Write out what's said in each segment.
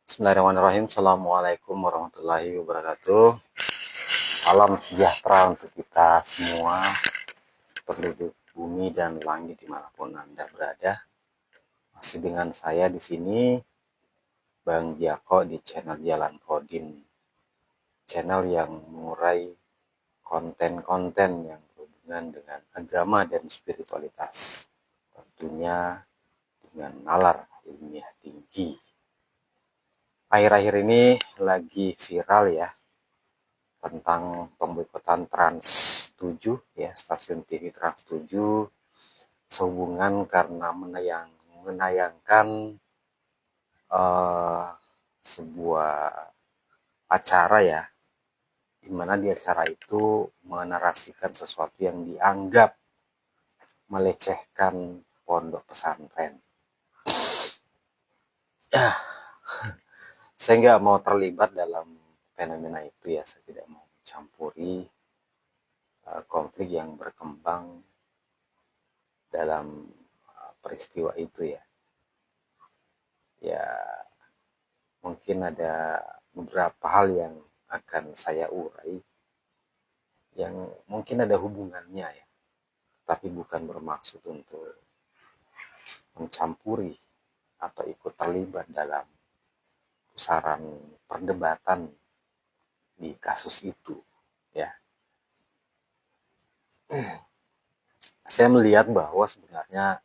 Bismillahirrahmanirrahim. Assalamualaikum warahmatullahi wabarakatuh. Salam sejahtera untuk kita semua, penduduk bumi dan langit dimanapun Anda berada. Masih dengan saya di sini, Bang Jako di channel Jalan Kodin. Channel yang mengurai konten-konten yang berhubungan dengan agama dan spiritualitas. Tentunya dengan nalar ilmiah tinggi. Akhir-akhir ini lagi viral ya tentang pemboikotan Trans 7 ya, stasiun TV Trans 7 sehubungan karena menayangkan sebuah acara ya, di mana di acara itu menarasikan sesuatu yang dianggap melecehkan pondok pesantren. Saya nggak mau terlibat dalam fenomena itu ya, saya tidak mau mencampuri konflik yang berkembang dalam peristiwa itu ya. Ya, mungkin ada beberapa hal yang akan saya urai yang mungkin ada hubungannya ya, tapi bukan bermaksud untuk mencampuri atau ikut terlibat dalam pusaran perdebatan di kasus itu ya. Saya melihat bahwa sebenarnya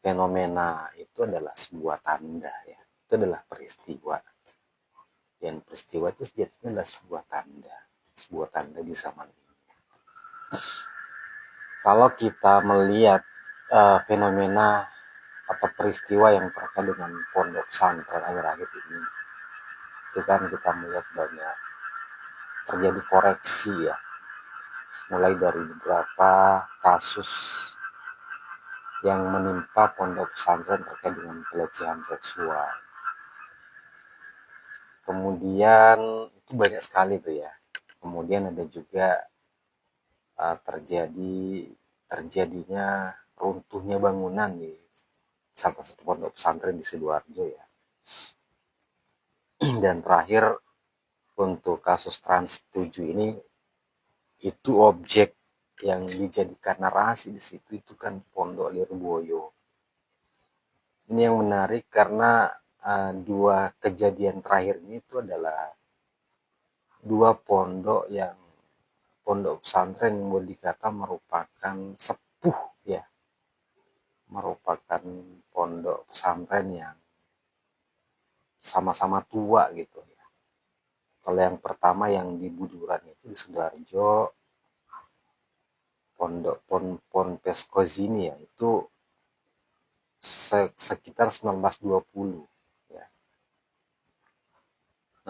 fenomena itu adalah sebuah tanda ya, itu adalah peristiwa, dan peristiwa itu sejatinya adalah sebuah tanda di zaman ini. Kalau kita melihat fenomena atau peristiwa yang terkait dengan pondok pesantren akhir-akhir ini, itu kan kita melihat banyak terjadi koreksi ya, mulai dari beberapa kasus yang menimpa pondok pesantren terkait dengan pelecehan seksual. Kemudian itu banyak sekali tuh ya. Kemudian ada juga terjadinya runtuhnya bangunan di salah satu pondok pesantren di Sidoarjo ya. Dan terakhir untuk kasus Trans 7 ini, itu objek yang dijadikan narasi di situ itu kan Pondok Lirboyo. Ini yang menarik karena dua kejadian terakhir ini itu adalah dua pondok pesantren yang boleh dikata merupakan sepuh ya, merupakan pondok pesantren yang sama-sama tua gitu ya. Kalau yang pertama yang di Buduran itu di Sidoarjo, pondok Ponpes Kozini ya, itu sekitar 1920 ya.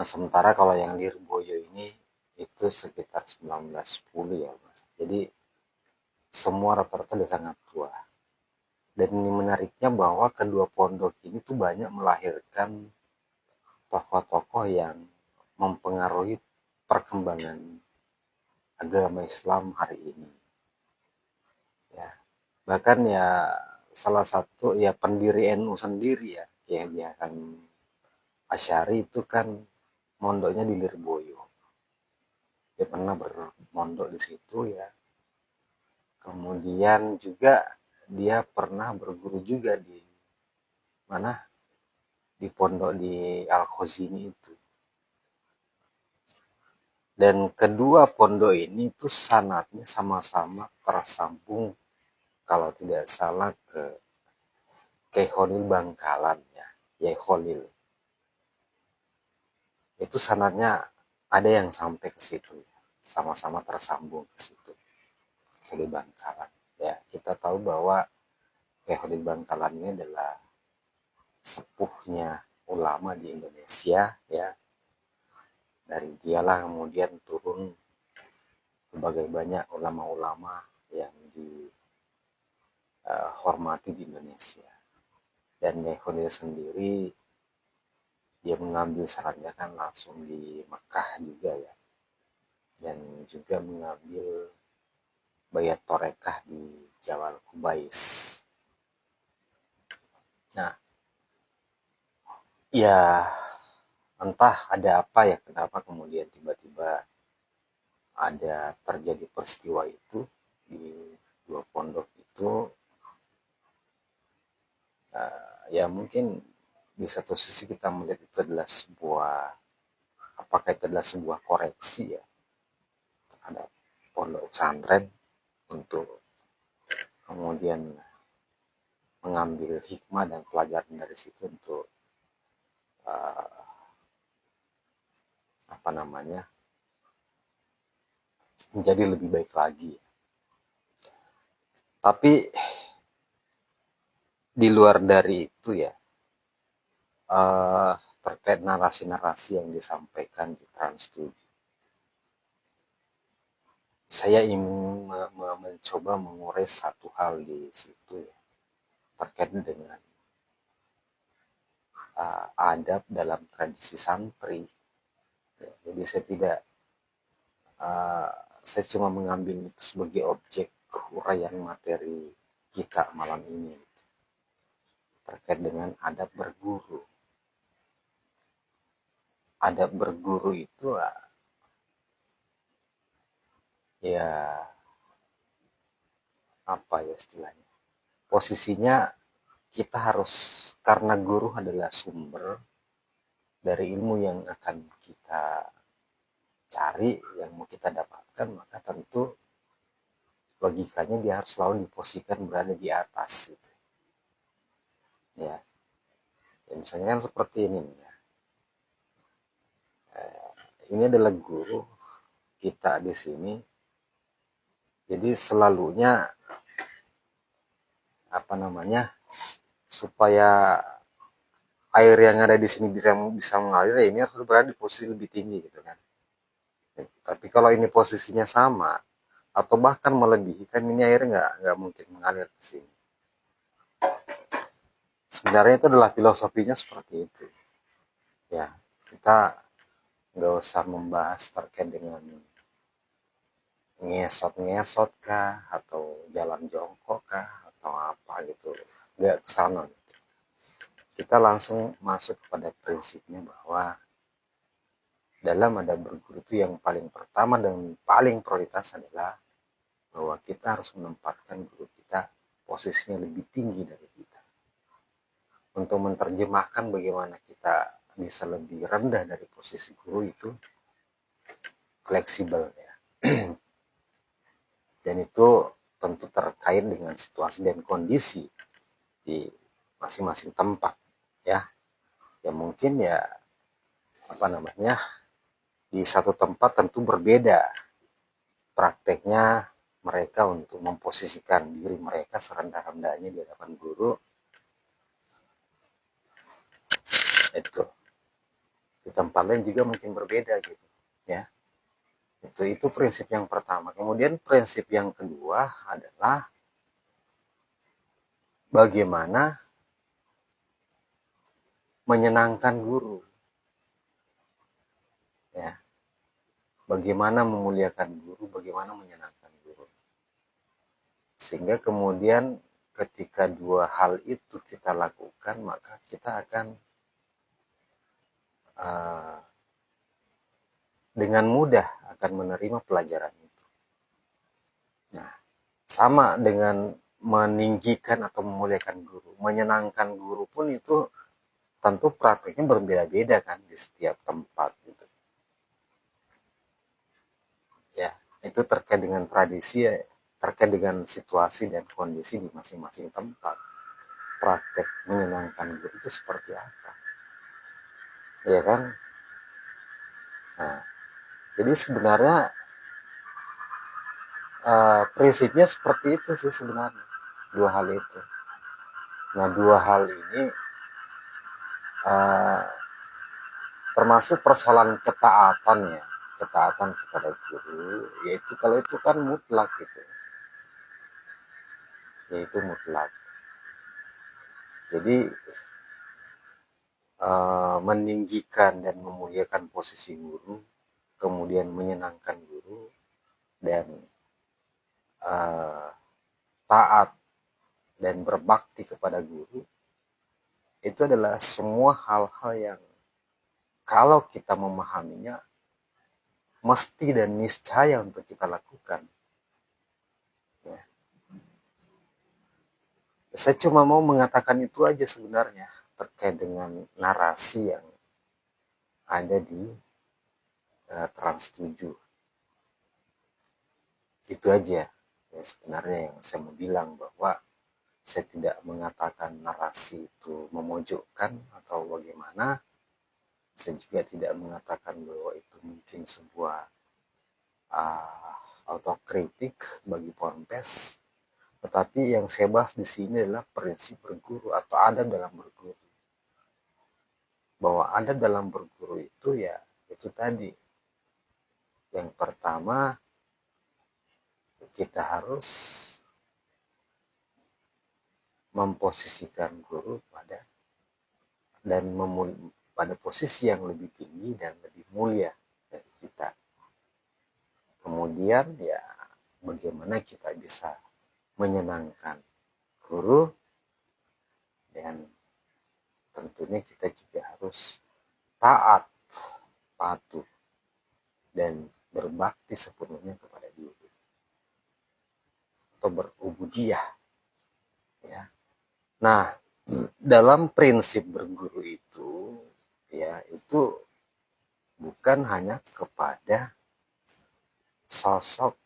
Nah sementara kalau yang di Lirboyo ini itu sekitar 1910 ya Mas. Jadi semua rata-rata udah sangat tua. Dan ini menariknya bahwa kedua pondok ini tuh banyak melahirkan tokoh-tokoh yang mempengaruhi perkembangan agama Islam hari ini. Ya, bahkan ya salah satu ya pendiri NU sendiri ya, dia kan Asy'ari itu kan mondoknya di Lirboyo. Dia pernah bermondok di situ ya. Kemudian juga dia pernah berguru juga di mana? Di pondok di Al-Khazini itu. Dan kedua pondok ini tuh sanadnya sama-sama tersambung kalau tidak salah ke Kyai Khalil Bangkalan ya, Kyai Khalil. Itu sanadnya ada yang sampai ke situ, sama-sama tersambung ke situ. Khalil Bangkalan. Ya, kita tahu bahwa Kyai Khalil Bangkalan ini adalah sepuhnya ulama di Indonesia ya. Dari dialah kemudian turun berbagai banyak ulama-ulama yang dihormati di Indonesia. Dan Kyai Khalil sendiri dia mengambil sarannya kan langsung di Mekah juga ya, dan juga mengambil bayat torekah di Jabal Kubais. Nah Ya, entah ada apa ya, kenapa kemudian tiba-tiba ada terjadi peristiwa itu di dua pondok itu. Ya mungkin di satu sisi kita melihat itu adalah sebuah, apakah itu adalah sebuah koreksi ya terhadap pondok pesantren, untuk kemudian mengambil hikmah dan pelajaran dari situ untuk uh, apa namanya, menjadi lebih baik lagi. Tapi di luar dari itu ya, uh, terkait narasi-narasi yang disampaikan di Trans 7, saya ingin mencoba mengurai satu hal di situ ya, terkait dengan adab dalam tradisi santri. Ya, jadi uh, saya cuma mengambil itu sebagai objek uraian materi kita malam ini terkait dengan adab berguru. Adab berguru itu ya, apa ya istilahnya? Posisinya kita harus, karena guru adalah sumber dari ilmu yang akan kita cari, yang mau kita dapatkan, maka tentu logikanya dia harus selalu diposisikan berada di atas gitu. Ya, ya misalnya kan seperti ini nih ya. Ini adalah guru kita di sini. Jadi selalunya apa namanya, supaya air yang ada di sini bisa mengalir, ya ini harus berada di posisi lebih tinggi gitu kan. Tapi kalau ini posisinya sama atau bahkan melebihi, kan ini air nggak mungkin mengalir ke sini. Sebenarnya itu adalah filosofinya seperti itu. Ya, kita nggak usah membahas terkait dengan ngesot-ngesot kah, atau jalan jongkok kah, atau apa gitu. Nggak ke sana. Kita langsung masuk kepada prinsipnya bahwa dalam adab berguru itu yang paling pertama dan paling prioritas adalah bahwa kita harus menempatkan guru kita posisinya lebih tinggi dari kita. Untuk menerjemahkan bagaimana kita bisa lebih rendah dari posisi guru itu fleksibel ya. Dan itu tentu terkait dengan situasi dan kondisi di masing-masing tempat ya. Ya mungkin ya apa namanya, di satu tempat tentu berbeda prakteknya mereka untuk memposisikan diri mereka serendah-rendahnya di hadapan guru. Itu di tempat lain juga mungkin berbeda gitu ya. Itu prinsip yang pertama. Kemudian prinsip yang kedua adalah bagaimana menyenangkan guru ya. Bagaimana memuliakan guru, bagaimana menyenangkan guru. Sehingga kemudian ketika dua hal itu kita lakukan, maka kita akan uh, dengan mudah akan menerima pelajaran itu. Nah, sama dengan meninggikan atau memuliakan guru, menyenangkan guru pun itu tentu prakteknya berbeda-beda kan di setiap tempat gitu. Ya, itu terkait dengan tradisi ya, terkait dengan situasi dan kondisi di masing-masing tempat. Praktek menyenangkan guru itu seperti apa? Ya kan? Nah, jadi sebenarnya prinsipnya seperti itu sih sebenarnya. Dua hal itu. Nah, dua hal ini uh, termasuk persoalan ketaatan ya, ketaatan kepada guru, yaitu kalau itu kan mutlak gitu, yaitu mutlak. Jadi meninggikan dan memuliakan posisi guru, kemudian menyenangkan guru, dan taat dan berbakti kepada guru, itu adalah semua hal-hal yang kalau kita memahaminya mesti dan niscaya untuk kita lakukan. Ya. Saya cuma mau mengatakan itu aja sebenarnya terkait dengan narasi yang ada di Trans 7. Itu aja ya sebenarnya yang saya mau bilang, bahwa saya tidak mengatakan narasi itu memojokkan atau bagaimana. Saya juga tidak mengatakan bahwa itu mungkin sebuah autokritik bagi Ponpes. Tetapi yang saya bahas di sini adalah prinsip berguru atau adab dalam berguru. Bahwa adab dalam berguru itu ya itu tadi. Yang pertama, kita harus memposisikan guru pada posisi yang lebih tinggi dan lebih mulia dari kita. Kemudian ya bagaimana kita bisa menyenangkan guru, dan tentunya kita juga harus taat, patuh, dan berbakti sepenuhnya kepada guru atau berubudiyah ya. Nah, dalam prinsip berguru itu ya itu bukan hanya kepada sosok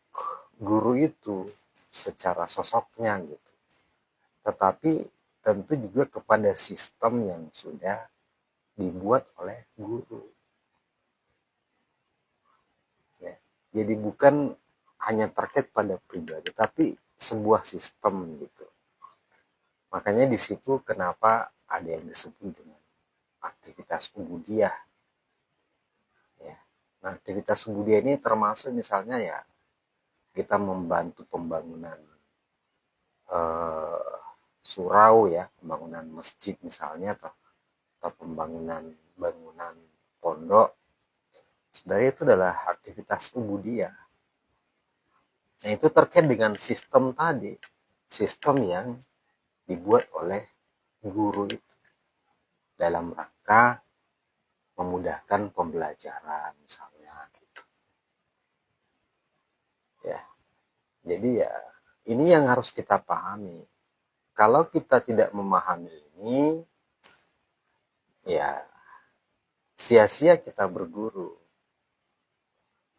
guru itu secara sosoknya gitu, tetapi tentu juga kepada sistem yang sudah dibuat oleh guru ya. Jadi bukan hanya terkait pada pribadi, tapi sebuah sistem gitu. Makanya di situ kenapa ada yang disebut dengan aktivitas ubudiyah ya. Nah, aktivitas ubudiyah ini termasuk misalnya ya kita membantu pembangunan surau ya, pembangunan masjid misalnya, atau pembangunan pondok. Sebenarnya itu adalah aktivitas ubudiyah. Nah, itu terkait dengan sistem tadi, sistem yang dibuat oleh guru itu dalam rangka memudahkan pembelajaran misalnya gitu. Ya. Jadi ya ini yang harus kita pahami. Kalau kita tidak memahami ini, ya sia-sia kita berguru.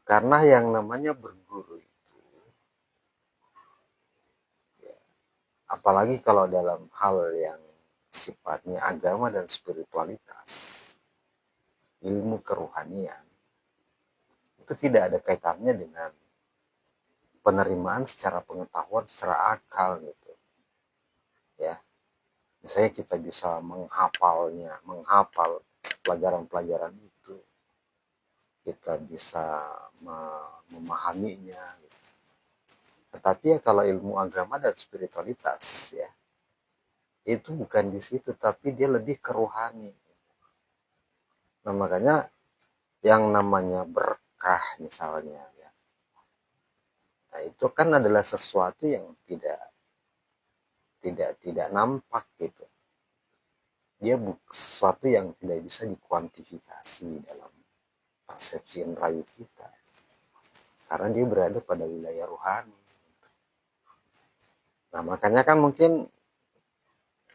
Karena yang namanya berguru itu, ya, apalagi kalau dalam hal yang sifatnya agama dan spiritualitas, ilmu kerohanian, itu tidak ada kaitannya dengan penerimaan secara pengetahuan, secara akal gitu. Ya, misalnya kita bisa menghafal pelajaran-pelajaran itu, kita bisa memahaminya gitu. Tetapi ya kalau ilmu agama dan spiritualitas ya itu bukan di situ, tapi dia lebih ke rohani. Nah, makanya yang namanya berkah misalnya ya, nah, itu kan adalah sesuatu yang tidak nampak gitu. Dia sesuatu yang tidak bisa dikuantifikasi dalam persepsi rayu kita, karena dia berada pada wilayah rohani. Nah, makanya kan mungkin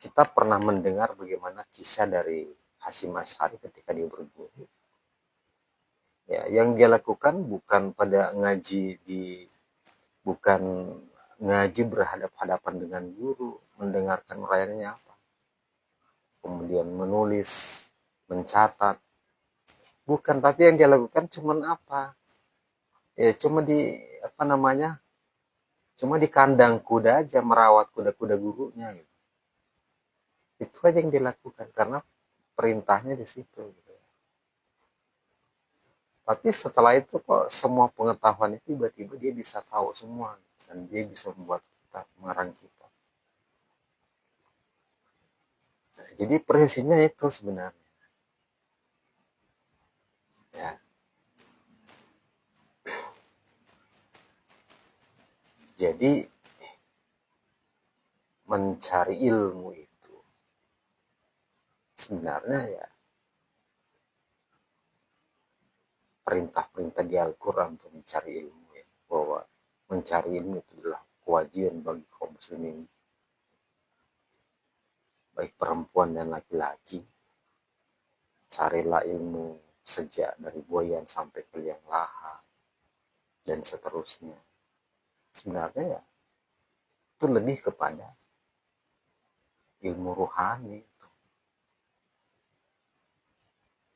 kita pernah mendengar bagaimana kisah dari Hasyim Asy'ari ketika dia berguru. Ya, yang dia lakukan bukan ngaji berhadap-hadapan dengan guru, mendengarkan uraiannya apa, kemudian menulis, mencatat, bukan. Tapi yang dia lakukan cuman apa? Ya cuma cuma di kandang kuda aja, merawat kuda-kuda gurunya gitu. Itu aja yang dilakukan karena perintahnya di situ gitu. Tapi setelah itu kok semua pengetahuan itu tiba-tiba dia bisa tahu semua, dan dia bisa membuat kita, mengarang kita. Nah, jadi prinsipnya itu sebenarnya. Ya. Jadi mencari ilmu itu sebenarnya ya perintah-perintah di Al-Quran untuk mencari ilmu, ya, bahwa mencari ilmu itu adalah kewajiban bagi kaum muslimin, baik perempuan dan laki-laki. Carilah ilmu sejak dari buayan sampai ke liang lahat dan seterusnya. Sebenarnya ya, itu lebih kepada ilmu rohani.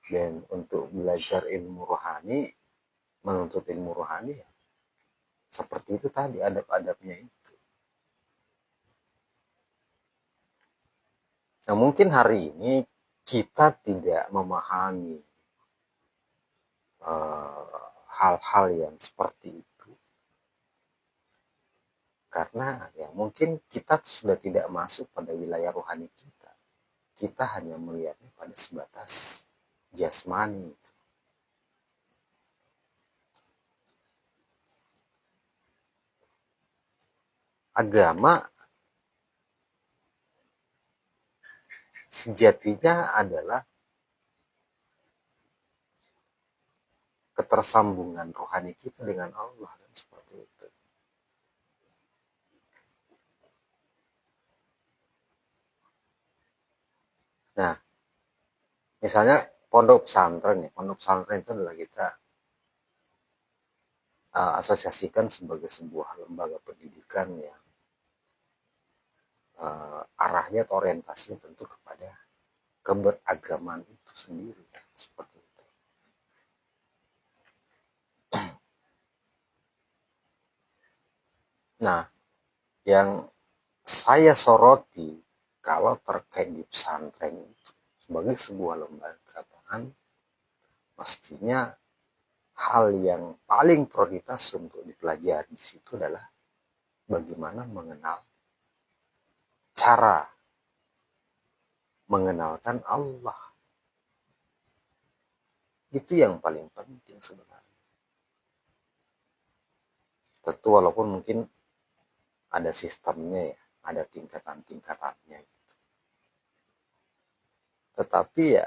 Dan untuk belajar ilmu rohani, menuntut ilmu rohani ya seperti itu tadi adab-adabnya itu. Nah, mungkin hari ini kita tidak memahami hal-hal yang seperti itu karena ya mungkin kita sudah tidak masuk pada wilayah rohani kita. Kita hanya melihatnya pada sebatas jasmani. Agama sejatinya adalah ketersambungan rohani kita dengan Allah, dan seperti itu. Nah, misalnya pondok pesantren ya, pondok pesantren itu adalah kita asosiasikan sebagai sebuah lembaga pendidikan yang arahnya atau orientasinya tentu kepada keberagaman itu sendiri, ya, seperti itu. Nah, yang saya soroti kalau terkait di pesantren itu sebagai sebuah lembaga kan, mestinya hal yang paling prioritas untuk dipelajari di situ adalah bagaimana mengenal, cara mengenalkan Allah. Itu yang paling penting sebenarnya. Tentu walaupun mungkin ada sistemnya ya, ada tingkatan-tingkatannya. Tetapi ya,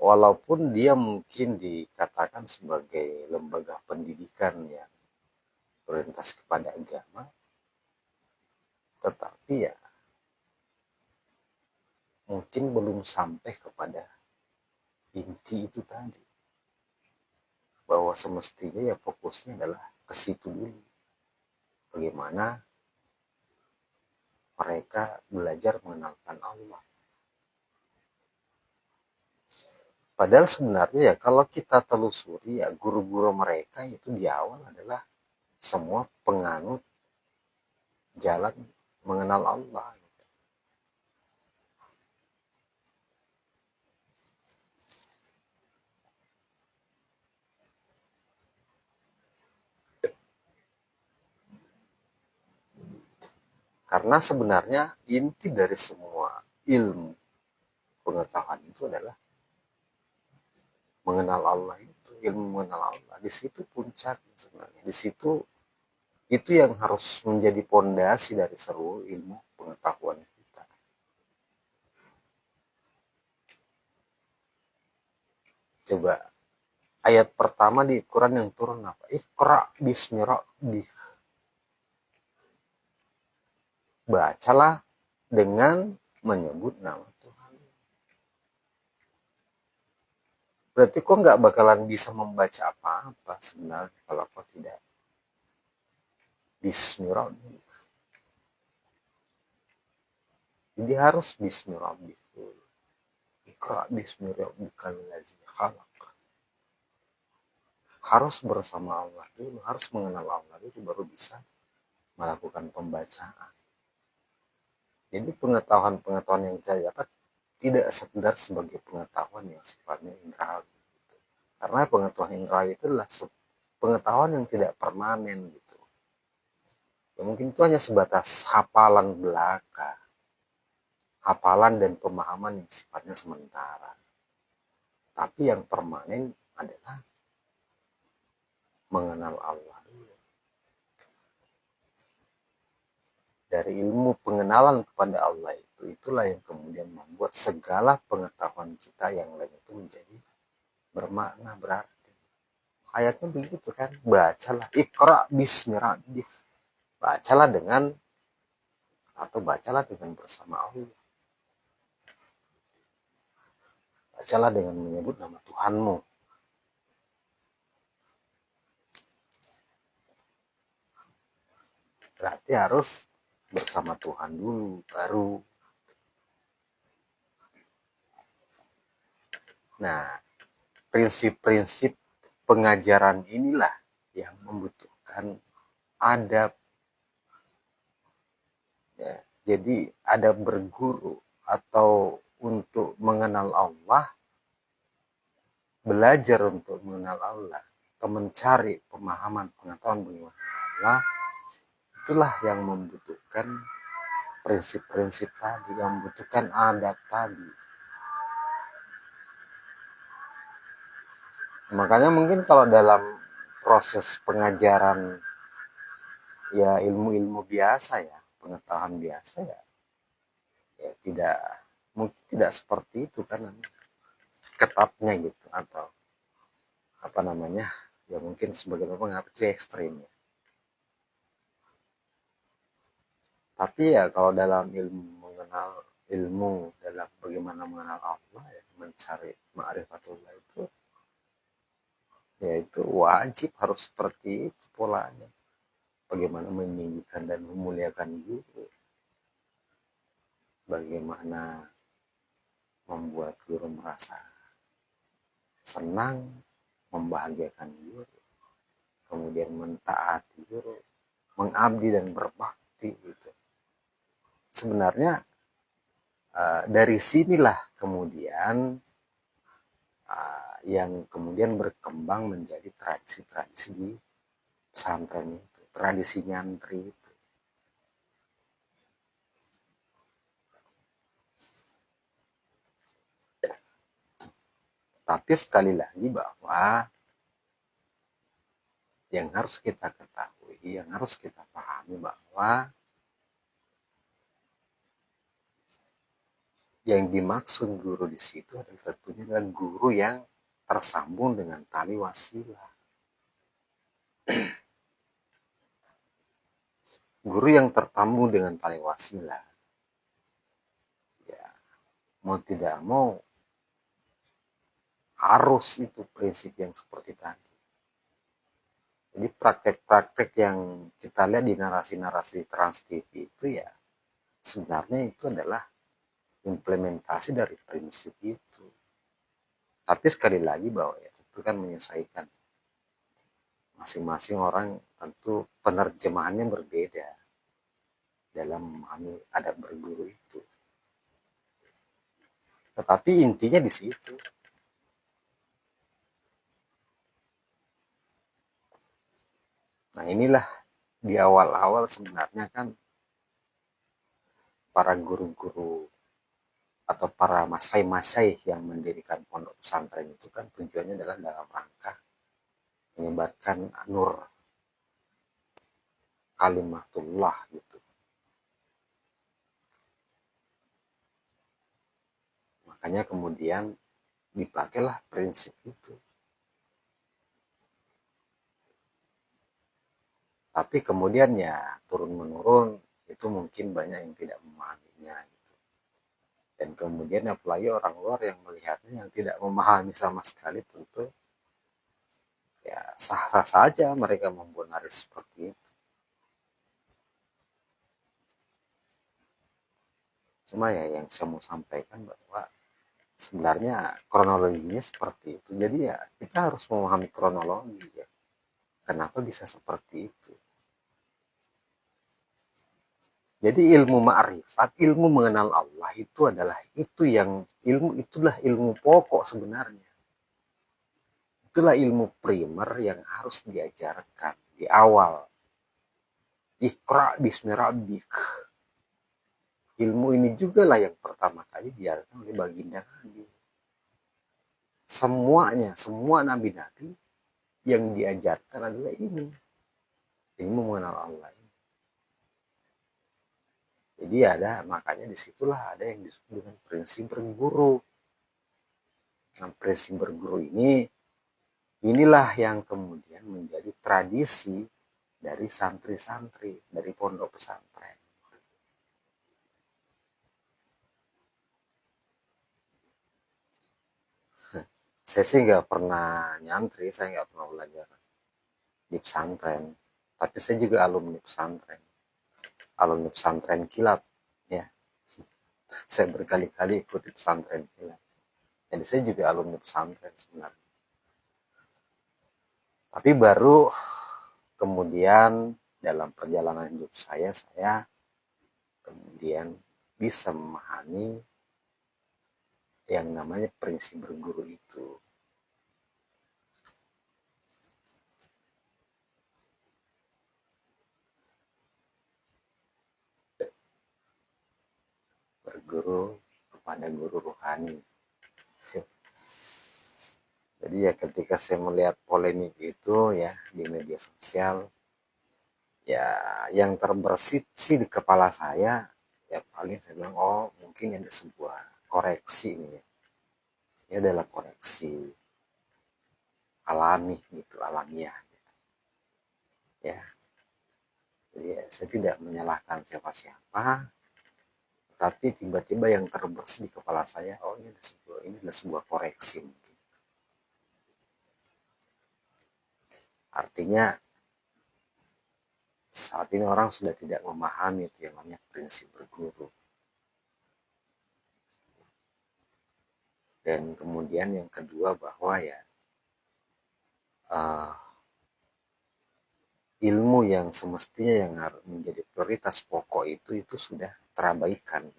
walaupun dia mungkin dikatakan sebagai lembaga pendidikan yang berorientasi kepada agama, tetapi ya mungkin belum sampai kepada inti itu tadi. Bahwa semestinya ya fokusnya adalah ke situ dulu. Bagaimana mereka belajar mengenalkan Allah. Padahal sebenarnya ya kalau kita telusuri ya guru-guru mereka itu di awal adalah semua penganut jalan mengenal Allah. Karena sebenarnya inti dari semua ilmu pengetahuan itu adalah mengenal Allah itu, ilmu mengenal Allah. Di situ puncak sebenarnya. Di situ itu yang harus menjadi pondasi dari seluruh ilmu pengetahuan kita. Coba ayat pertama di Quran yang turun apa? Iqra bismi rabbik. Bacalah dengan menyebut nama Tuhan. Berarti kok nggak bakalan bisa membaca apa-apa sebenarnya kalau kau tidak bismi rabbik. Jadi harus bismi rabbik dulu. Iqra bismi rabbikal ladzi khalaq. Harus bersama Allah dulu, harus mengenal Allah dulu baru bisa melakukan pembacaan. Jadi pengetahuan-pengetahuan yang kita dapat tidak sekedar sebagai pengetahuan yang sifatnya indrawi. Karena pengetahuan indrawi itu adalah pengetahuan yang tidak permanen gitu. Ya mungkin itu hanya sebatas hafalan belaka, hafalan dan pemahaman yang sifatnya sementara. Tapi yang permanen adalah mengenal Allah dulu. Dari ilmu pengenalan kepada Allah itu itulah yang kemudian membuat segala pengetahuan kita yang lain itu menjadi bermakna berarti. Ayatnya begitu kan, bacalah Iqra bismi rabbik, bacalah dengan atau bacalah dengan bersama Allah, bacalah dengan menyebut nama Tuhanmu. Berarti harus bersama Tuhan dulu baru. Nah, prinsip-prinsip pengajaran inilah yang membutuhkan adab. Ya, jadi ada berguru atau untuk mengenal Allah, belajar untuk mengenal Allah, atau mencari pemahaman pengetahuan bagaimana Allah, itulah yang membutuhkan prinsip-prinsip tadi, yang membutuhkan adab tadi. Makanya mungkin kalau dalam proses pengajaran ya ilmu-ilmu biasa ya, pengetahuan biasa ya, ya tidak, mungkin tidak seperti itu kan ketatnya gitu, atau apa namanya, ya mungkin sebagai pengaruh itu ekstrim ya. Tapi ya kalau dalam ilmu dalam bagaimana mengenal Allah ya, mencari ma'rifatullah itu, ya itu wajib harus seperti itu polanya. Bagaimana meninggikan dan memuliakan guru, bagaimana membuat guru merasa senang, membahagiakan guru, kemudian mentaati guru, mengabdi dan berbakti gitu. Sebenarnya dari sinilah kemudian yang kemudian berkembang menjadi tradisi-tradisi di pesantren itu, tradisi nyantri itu. Tapi sekali lagi bahwa yang harus kita ketahui, yang harus kita pahami bahwa yang dimaksud guru di situ adalah tentunya adalah guru yang tersambung dengan tali wasilah. Guru yang tertambung dengan tali wasilah, ya mau tidak mau harus itu prinsip yang seperti tadi. Jadi praktek-praktek yang kita lihat di narasi-narasi Trans TV itu ya sebenarnya itu adalah implementasi dari prinsip itu. Tapi sekali lagi bahwa ya itu kan menyesuaikan masing-masing orang, tentu penerjemahannya berbeda dalam memahami adab berguru itu. Tetapi intinya di situ. Nah inilah di awal-awal sebenarnya kan para guru-guru atau para masai-masai yang mendirikan pondok pesantren itu kan tujuannya adalah dalam rangka menyebarkan nur kalimatullah gitu. Makanya kemudian dipakailah prinsip itu. Tapi kemudian ya turun-menurun itu mungkin banyak yang tidak memahaminya gitu. Dan kemudian apalagi orang luar yang melihatnya yang tidak memahami sama sekali, tentu ya sah-sah saja mereka membuat naris seperti itu. Cuma ya yang saya mau sampaikan bahwa sebenarnya kronologinya seperti itu. Jadi ya kita harus memahami kronologi ya. Kenapa bisa seperti itu? Jadi ilmu ma'rifat, ilmu mengenal Allah itu adalah itu yang itulah ilmu pokok sebenarnya. Itulah ilmu primer yang harus diajarkan di awal. Iqra bismi rabbik. Ilmu ini juga lah yang pertama kali diajarkan oleh baginda Nabi. Semuanya, semua nabi-nabi yang diajarkan adalah ini. Ilmu mengenal Allah. Jadi makanya disitulah ada yang disebut dengan prinsip berguru. Nah, prinsip berguru inilah yang kemudian menjadi tradisi dari santri-santri, dari pondok pesantren. Saya sih nggak pernah nyantri, saya nggak pernah belajar di pesantren. Tapi saya juga alumni pesantren kilat, ya. Saya berkali-kali ikuti pesantren kilat. Jadi saya juga alumni pesantren sebenarnya. Tapi baru kemudian dalam perjalanan hidup saya kemudian bisa memahami yang namanya prinsip berguru itu. Berguru kepada guru rohani. Jadi ya ketika saya melihat polemik itu ya di media sosial, ya yang terbersit sih di kepala saya, ya paling saya bilang, oh mungkin ada sebuah koreksi ini ya. Ini adalah koreksi alami gitu, alamiah gitu. Ya. Jadi ya, saya tidak menyalahkan siapa-siapa, tapi tiba-tiba yang terbersit di kepala saya, oh ini adalah sebuah koreksi. Artinya saat ini orang sudah tidak memahami itu yang namanya prinsip berguru. Dan kemudian yang kedua bahwa ya uh, ilmu yang semestinya yang harus menjadi prioritas pokok itu sudah terabaikan.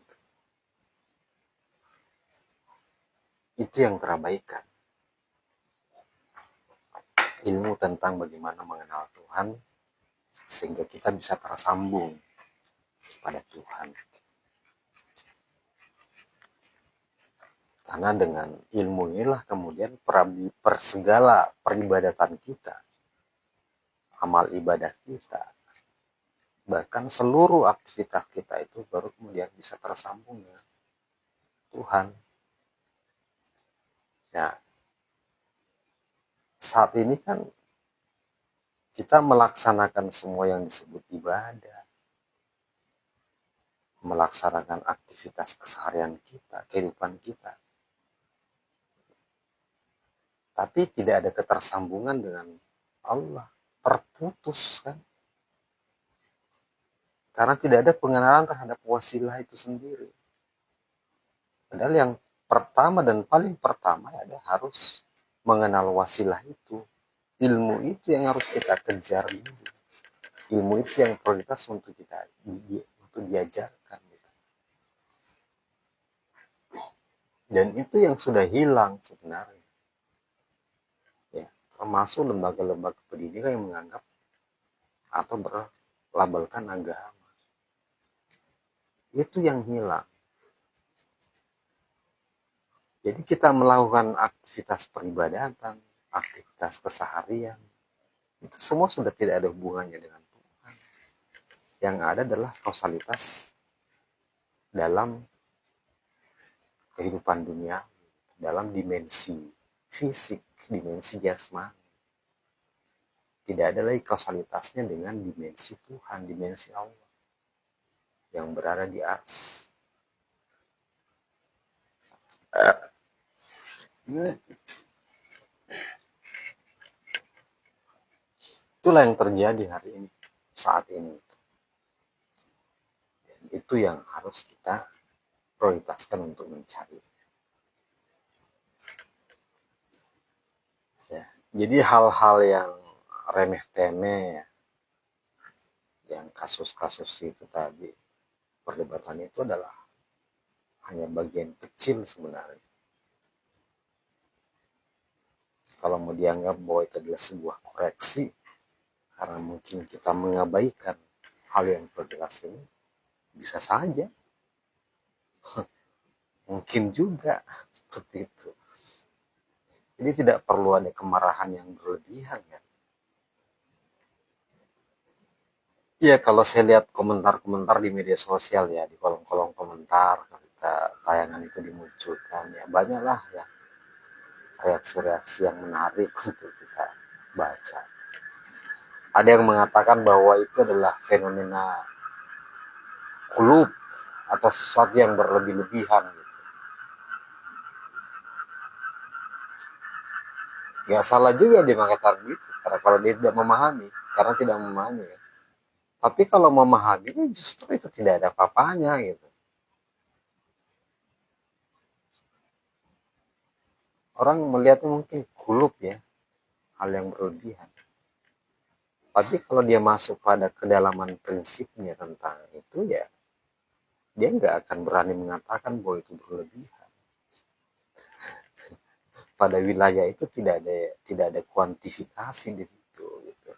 Itu yang terabaikan. Ilmu tentang bagaimana mengenal Tuhan sehingga kita bisa tersambung pada Tuhan. Karena dengan ilmu inilah kemudian segala peribadatan kita, amal ibadah kita, bahkan seluruh aktivitas kita itu baru kemudian bisa tersambung dengan Tuhan. Ya, saat ini kan kita melaksanakan semua yang disebut ibadah, melaksanakan aktivitas keseharian kita, kehidupan kita. Tapi tidak ada ketersambungan dengan Allah, terputus kan. Karena tidak ada pengenalan terhadap wasilah itu sendiri. Padahal yang pertama dan paling pertama adalah harus mengenal wasilah itu. Ilmu itu yang harus kita kejar dulu. Ilmu itu yang prioritas untuk kita untuk diajarkan. Dan itu yang sudah hilang sebenarnya. Ya, termasuk lembaga-lembaga pendidikan yang menganggap atau berlabelkan agama. Itu yang hilang. Jadi kita melakukan aktivitas peribadatan, aktivitas keseharian, itu semua sudah tidak ada hubungannya dengan Tuhan. Yang ada adalah kausalitas dalam kehidupan dunia, dalam dimensi fisik, dimensi jasmani. Tidak ada lagi kausalitasnya dengan dimensi Tuhan, dimensi Allah yang berada di atas. Itulah yang terjadi hari ini, saat ini. Dan itu yang harus kita prioritaskan untuk mencari. Ya, jadi hal-hal yang remeh-temeh ya, yang kasus-kasus itu tadi, perdebatan itu adalah hanya bagian kecil sebenarnya. Kalau mau dianggap bahwa itu adalah sebuah koreksi, karena mungkin kita mengabaikan hal yang perjelas ini, bisa saja. Mungkin juga seperti itu. Jadi tidak perlu ada kemarahan yang berlebihan ya. Iya, kalau saya lihat komentar-komentar di media sosial ya, di kolom-kolom komentar ketika tayangan itu dimunculkan, ya banyaklah ya reaksi-reaksi yang menarik untuk kita baca. Ada yang mengatakan bahwa itu adalah fenomena kulub atau sesuatu yang berlebih-lebihan gitu. Ya salah juga dia mengatakan gitu, karena kalau dia tidak memahami, karena tidak memahami ya. Tapi kalau memahami justru itu tidak ada apa-apanya gitu. Orang melihatnya mungkin kulub ya, hal yang berlebihan. Tapi kalau dia masuk pada kedalaman prinsipnya tentang itu ya, dia nggak akan berani mengatakan bahwa itu berlebihan. Pada wilayah itu tidak ada kuantifikasi di situ gitu.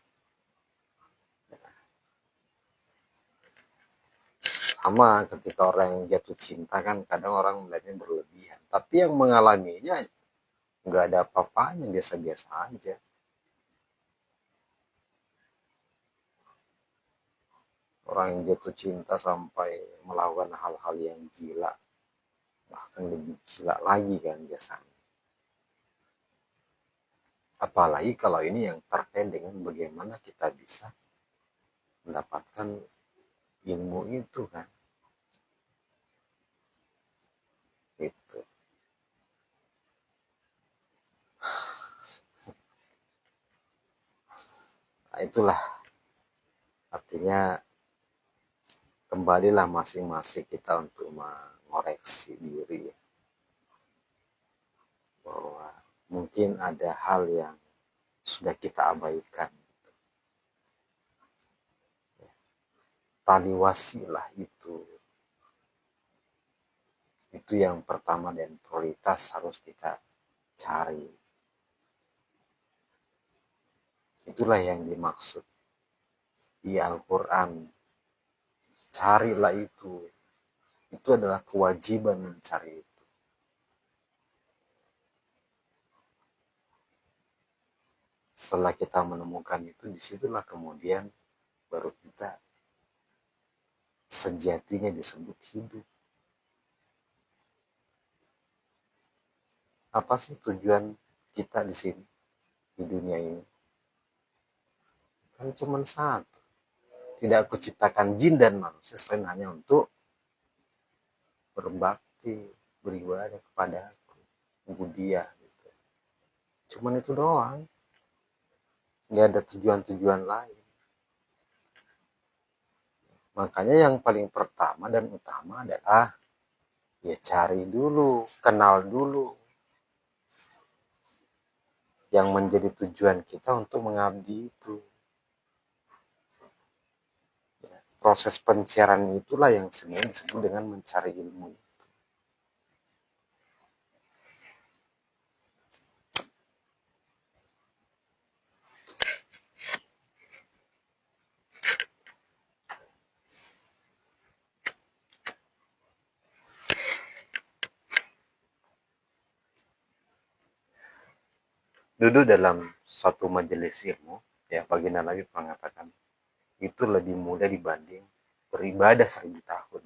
Sama ketika orang yang jatuh cinta kan kadang orang melihatnya berlebihan. Tapi yang mengalaminya nggak ada apa-apanya, biasa-biasa aja. Orang yang jatuh cinta sampai melakukan hal-hal yang gila, bahkan lebih gila lagi kan biasanya. Apalagi kalau ini yang terkait dengan bagaimana kita bisa mendapatkan ilmu itu kan. Itu. Nah, itulah artinya kembalilah masing-masing kita untuk mengoreksi diri bahwa mungkin ada hal yang sudah kita abaikan. Tali wasilah itu yang pertama dan prioritas harus kita cari. Itulah yang dimaksud di Al-Quran. Carilah itu. Itu adalah kewajiban mencari itu. Setelah kita menemukan itu, disitulah kemudian baru kita sejatinya disebut hidup. Apa sih tujuan kita di sini, di dunia ini? Kan cuma satu. Tidak aku ciptakan jin dan manusia selain hanya untuk berbakti, beribadah kepada aku, dia gitu. Cuman itu doang. Nggak ada tujuan-tujuan lain. Makanya yang paling pertama dan utama adalah ya cari dulu, kenal dulu yang menjadi tujuan kita untuk mengabdi itu. Proses pencarian itulah yang sebenarnya disebut dengan mencari ilmu. Duduk dalam satu majelis ilmu, ya baginda Nabi mengatakan, itu lebih mudah dibanding beribadah 1000 tahun.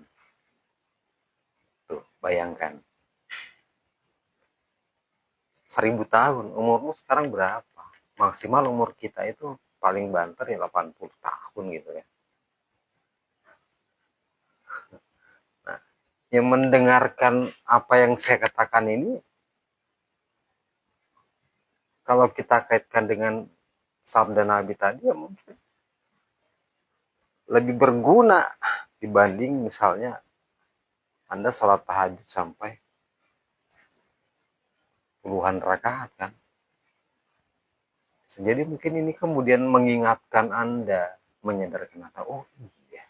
Tuh, bayangkan. 1000 tahun, umurmu sekarang berapa? Maksimal umur kita itu paling banter ya 80 tahun gitu ya. Nah, yang mendengarkan apa yang saya katakan ini, kalau kita kaitkan dengan sabda Nabi tadi, ya mungkin lebih berguna dibanding misalnya Anda sholat tahajud sampai puluhan rakaat kan. Jadi mungkin ini kemudian mengingatkan Anda, menyadarkan Anda, oh iya,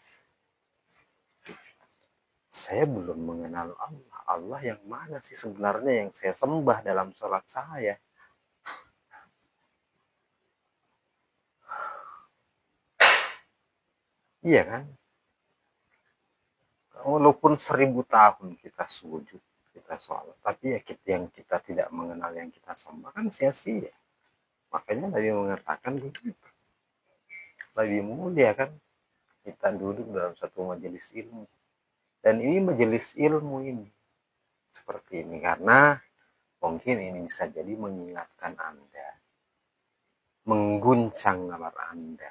saya belum mengenal Allah. Allah yang mana sih sebenarnya yang saya sembah dalam sholat saya? Iya kan? Walaupun 1000 tahun kita sujud, kita sholat, tapi ya yang kita tidak mengenal yang kita sembah kan sia-sia. Makanya Nabi mengatakan begitu. Lebih mulia kan kita duduk dalam satu majelis ilmu. Dan ini majelis ilmu ini seperti ini karena mungkin ini bisa jadi mengingatkan Anda, mengguncang nalar Anda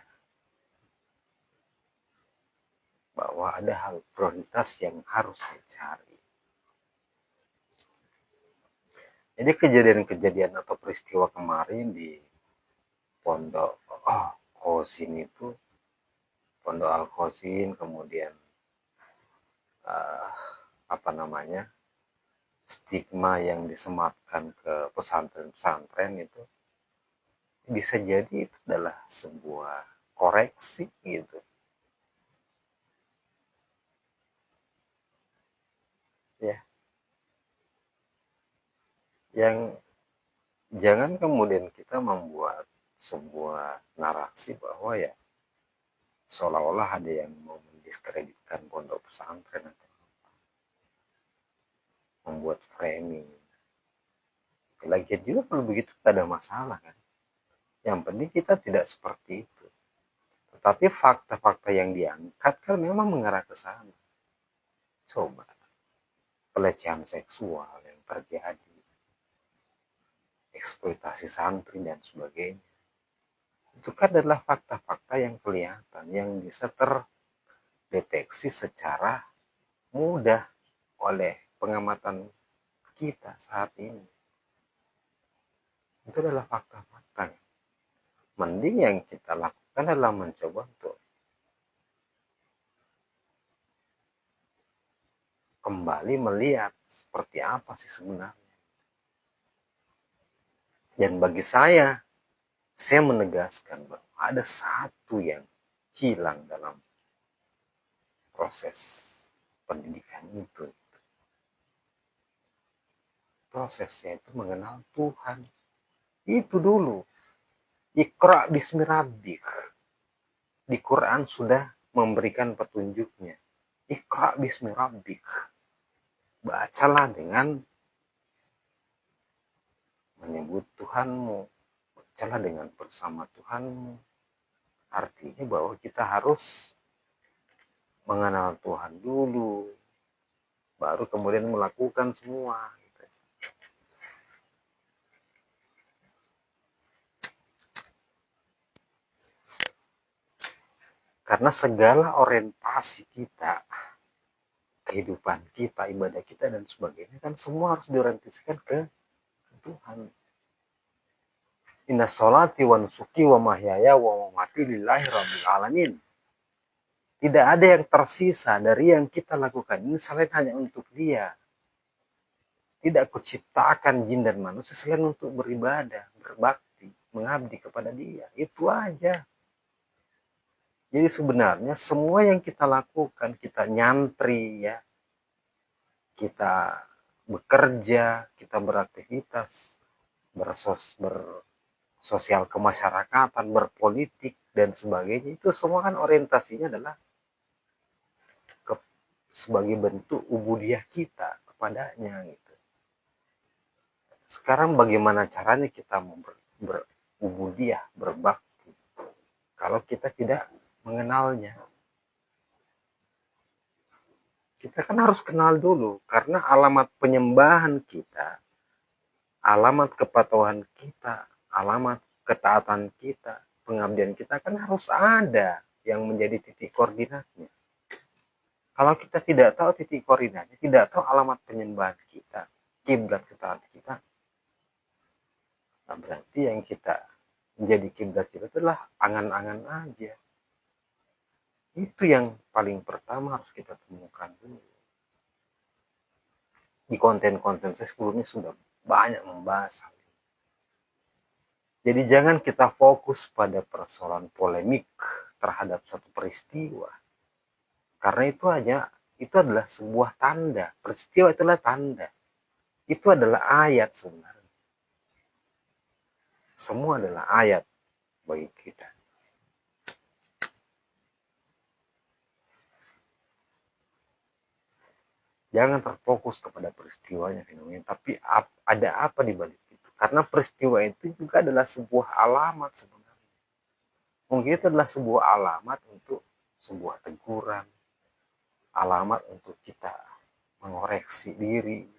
bahwa ada hal prioritas yang harus dicari. Jadi kejadian-kejadian atau peristiwa kemarin di Pondok Khosin itu, Pondok Al Khosin, kemudian stigma yang disematkan ke pesantren-pesantren itu bisa jadi itu adalah sebuah koreksi gitu. Ya. Yang jangan kemudian kita membuat sebuah narasi bahwa ya seolah-olah ada yang mau mendiskreditkan pondok pesantren atau membuat framing. Lagian juga kalau begitu tidak ada masalah kan. Yang penting kita tidak seperti itu. Tetapi fakta-fakta yang diangkat kan memang mengarah ke sana. Coba pelecehan seksual yang terjadi, eksploitasi santri dan sebagainya. Itu kan adalah fakta-fakta yang kelihatan, yang bisa terdeteksi secara mudah oleh pengamatan kita saat ini. Itu adalah fakta-fakta. Mending yang kita lakukan adalah mencoba untuk kembali melihat seperti apa sih sebenarnya. Dan bagi saya menegaskan bahwa ada satu yang hilang dalam proses pendidikan itu. Prosesnya itu mengenal Tuhan. Itu dulu. Iqra bismi rabbik. Di Quran sudah memberikan petunjuknya. Iqra bismi rabbik. Bacalah dengan menyebut Tuhanmu. Bacalah dengan bersama Tuhanmu. Artinya bahwa kita harus mengenal Tuhan dulu. Baru kemudian melakukan semua. Karena segala orientasi kita, kehidupan kita, ibadah kita, dan sebagainya, kan semua harus diorientasikan ke Tuhan. Inna sholati wa nusuki wa mahyaya wa mamati lillahi rabbil alamin. Tidak ada yang tersisa dari yang kita lakukan ini selain hanya untuk Dia. Tidak kuciptakan jin dan manusia selain untuk beribadah, berbakti, mengabdi kepada Dia. Itu aja. Jadi sebenarnya semua yang kita lakukan, kita nyantri ya, kita bekerja, kita beraktivitas, bersosial kemasyarakatan, berpolitik dan sebagainya, itu semua kan orientasinya adalah sebagai bentuk ubudiyah kita kepadanya gitu. Sekarang bagaimana caranya kita berubudiyah, berbakti kalau kita tidak mengenalnya? Kita kan harus kenal dulu, karena alamat penyembahan kita, alamat kepatuhan kita, alamat ketaatan kita, pengabdian kita kan harus ada yang menjadi titik koordinatnya. Kalau kita tidak tahu titik koordinatnya, tidak tahu alamat penyembahan kita, kiblat ketaatan kita, nah berarti yang kita menjadi kiblat kita adalah angan-angan aja. Itu yang paling pertama harus kita temukan dulu. Di konten-konten saya sebelumnya sudah banyak membahas hal ini. Jadi jangan kita fokus pada persoalan polemik terhadap satu peristiwa. Karena itu adalah sebuah tanda. Peristiwa itulah tanda. Itu adalah ayat sebenarnya. Semua adalah ayat bagi kita. Jangan terfokus kepada peristiwanya, fenomena, tapi ada apa di balik itu. Karena peristiwa itu juga adalah sebuah alamat sebenarnya. Mungkin itu adalah sebuah alamat untuk sebuah teguran, alamat untuk kita mengoreksi diri.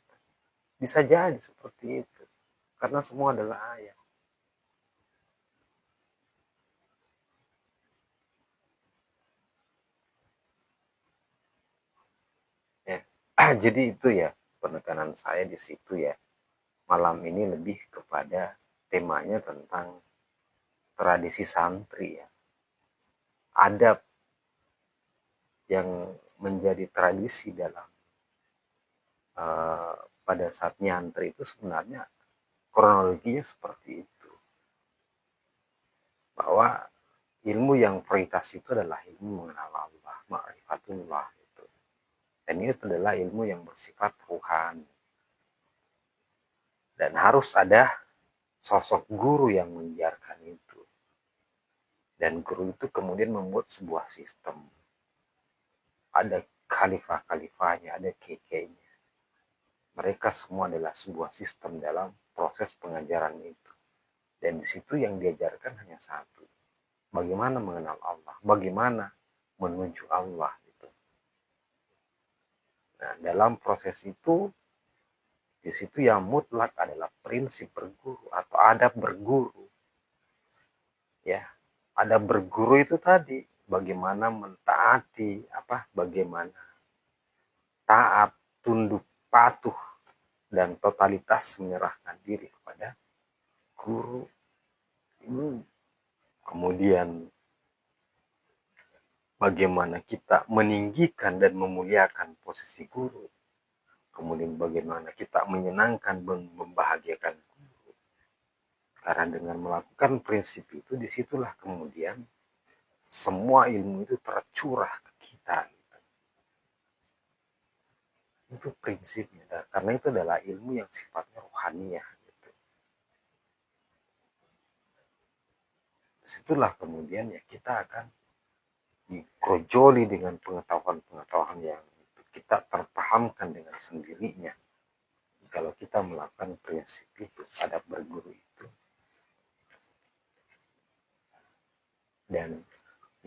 Bisa jadi seperti itu, karena semua adalah ayat. Ya. Jadi itu ya penekanan saya di situ ya. Malam ini lebih kepada temanya tentang tradisi santri ya. Adab yang menjadi tradisi dalam pada saat nyantri itu sebenarnya kronologinya seperti itu. Bahwa ilmu yang prioritas itu adalah ilmu mengenal Allah, ma'rifatullah itu. Dan itu adalah ilmu yang bersifat ruhani. Dan harus ada sosok guru yang mengajarkan itu. Dan guru itu kemudian membuat sebuah sistem. Ada khalifah-khalifahnya, ada kekenya. Mereka semua adalah sebuah sistem dalam proses pengajaran itu. Dan di situ yang diajarkan hanya satu. Bagaimana mengenal Allah, bagaimana menuju Allah gitu. Nah, dalam proses itu, di situ yang mutlak adalah prinsip berguru atau adab berguru. Ya, adab berguru itu tadi bagaimana mentaati bagaimana taat, tunduk, patuh dan totalitas menyerahkan diri kepada guru. Kemudian bagaimana kita meninggikan dan memuliakan posisi guru. Kemudian bagaimana kita menyenangkan dan membahagiakan guru. Karena dengan melakukan prinsip itu, disitulah kemudian semua ilmu itu tercurah ke kita. Itu prinsipnya. Karena itu adalah ilmu yang sifatnya rohaniah. Disitulah kemudian ya kita akan dikrojoli dengan pengetahuan-pengetahuan yang kita terpahamkan dengan sendirinya. Kalau kita melakukan prinsip itu, adab berguru itu. Dan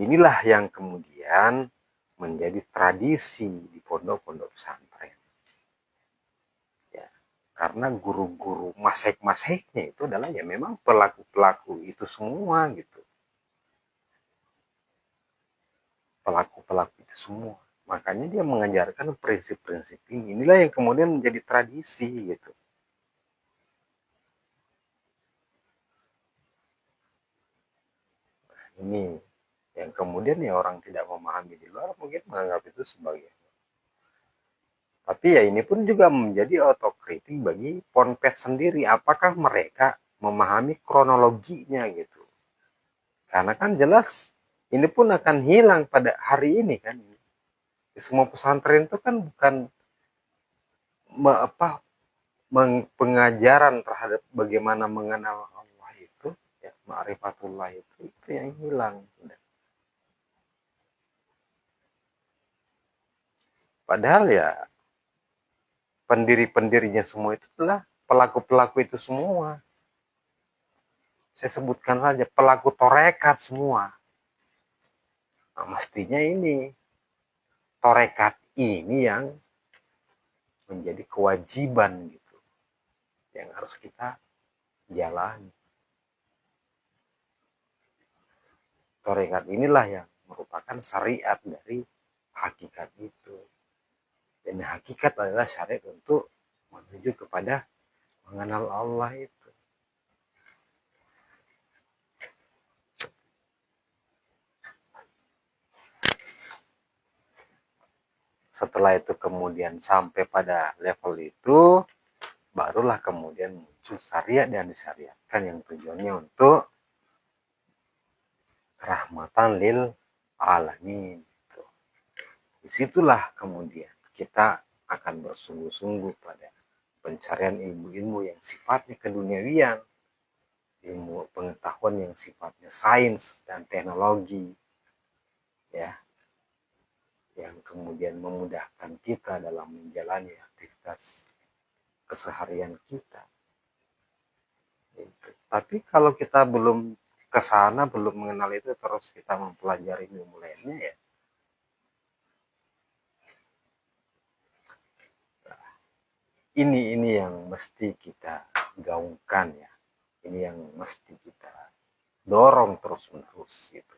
inilah yang kemudian menjadi tradisi di pondok-pondok pesantren. Ya, karena guru-guru masek-maseknya itu adalah ya memang pelaku-pelaku itu semua gitu. Pelaku-pelaku itu semua. Makanya dia mengajarkan prinsip-prinsip ini. Inilah yang kemudian menjadi tradisi gitu. Ini yang kemudian ya orang tidak memahami di luar mungkin menganggap itu sebagai. Tapi ya ini pun juga menjadi otokritik bagi ponpes sendiri. Apakah mereka memahami kronologinya gitu. Karena kan jelas ini pun akan hilang pada hari ini kan. Semua pesantren itu kan bukan pengajaran terhadap bagaimana mengenal Allah itu, ya, ma'rifatullah itu yang hilang sudah. Padahal ya pendiri-pendirinya semua itu adalah pelaku-pelaku itu semua. Saya sebutkan saja pelaku torekat semua. Nah, mestinya ini torekat ini yang menjadi kewajiban gitu, yang harus kita jalani. Torekat inilah yang merupakan syariat dari hakikat itu. Dan hakikat adalah syariat untuk menuju kepada mengenal Allah itu. Setelah itu kemudian sampai pada level itu, barulah kemudian muncul syariat dan disyariatkan yang tujuannya untuk rahmatan lil alamin. Gitu. Disitulah kemudian kita akan bersungguh-sungguh pada pencarian ilmu-ilmu yang sifatnya keduniawian, ilmu pengetahuan yang sifatnya sains dan teknologi, ya, yang kemudian memudahkan kita dalam menjalani aktivitas keseharian kita. Gitu. Tapi kalau kita belum ke sana, belum mengenal itu, terus kita mempelajari ilmu lainnya, ya Ini yang mesti kita gaungkan ya. Ini yang mesti kita dorong terus-menerus gitu.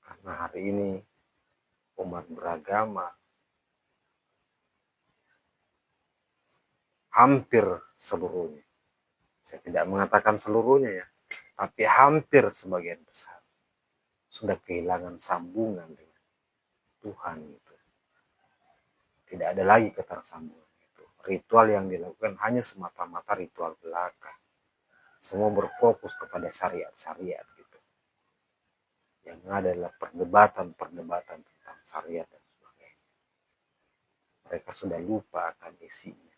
Karena hari ini umat beragama hampir seluruhnya, saya tidak mengatakan seluruhnya ya, tapi hampir sebagian besar sudah kehilangan sambungan dengan Tuhan itu. Tidak ada lagi ketersambungan itu. Ritual yang dilakukan hanya semata-mata ritual belaka. Semua berfokus kepada syariat-syariat gitu. Yang ada adalah perdebatan-perdebatan tentang syariat dan sebagainya. Mereka sudah lupa akan isinya.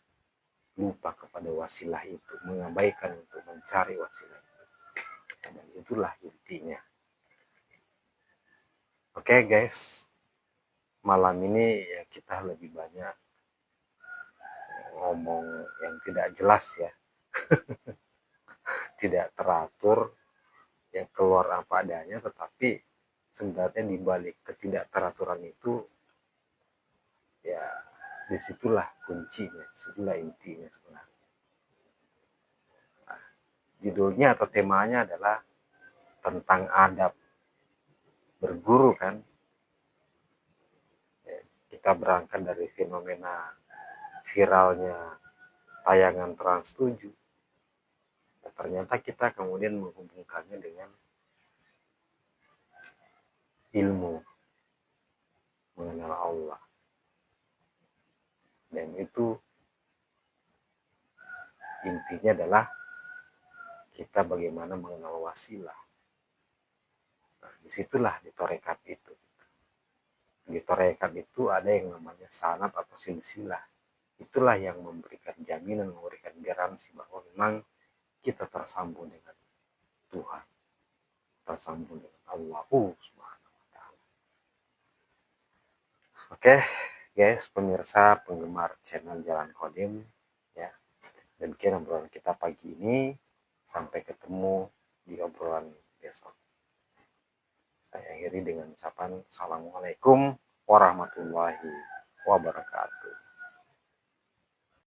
Lupa kepada wasilah itu. Mengabaikan untuk mencari wasilah itu. Dan itulah intinya. Oke guys. Malam ini ya kita lebih banyak ngomong yang tidak jelas ya. Tidak teratur, yang keluar apa adanya, tetapi sebenarnya di balik ketidakteraturan itu ya disitulah kuncinya, disitulah intinya sebenarnya. Nah, judulnya atau temanya adalah tentang adab berguru kan. Ya, kita berangkat dari fenomena viralnya tayangan Trans 7. Nah, ternyata kita kemudian menghubungkannya dengan ilmu mengenal Allah. Dan itu intinya adalah kita bagaimana mengenal wasilah. Nah, disitulah di torekat itu. Di torekat itu ada yang namanya sanad atau silsilah. Itulah yang memberikan jaminan, memberikan garansi bahwa memang kita tersambung dengan Tuhan. Tersambung dengan Allah Subhanahu wa Ta'ala. Oke, guys, pemirsa, penggemar channel Jalan Kodim, ya. Demikian obrolan kita pagi ini. Sampai ketemu di obrolan besok. Saya akhiri dengan ucapan Assalamualaikum warahmatullahi wabarakatuh.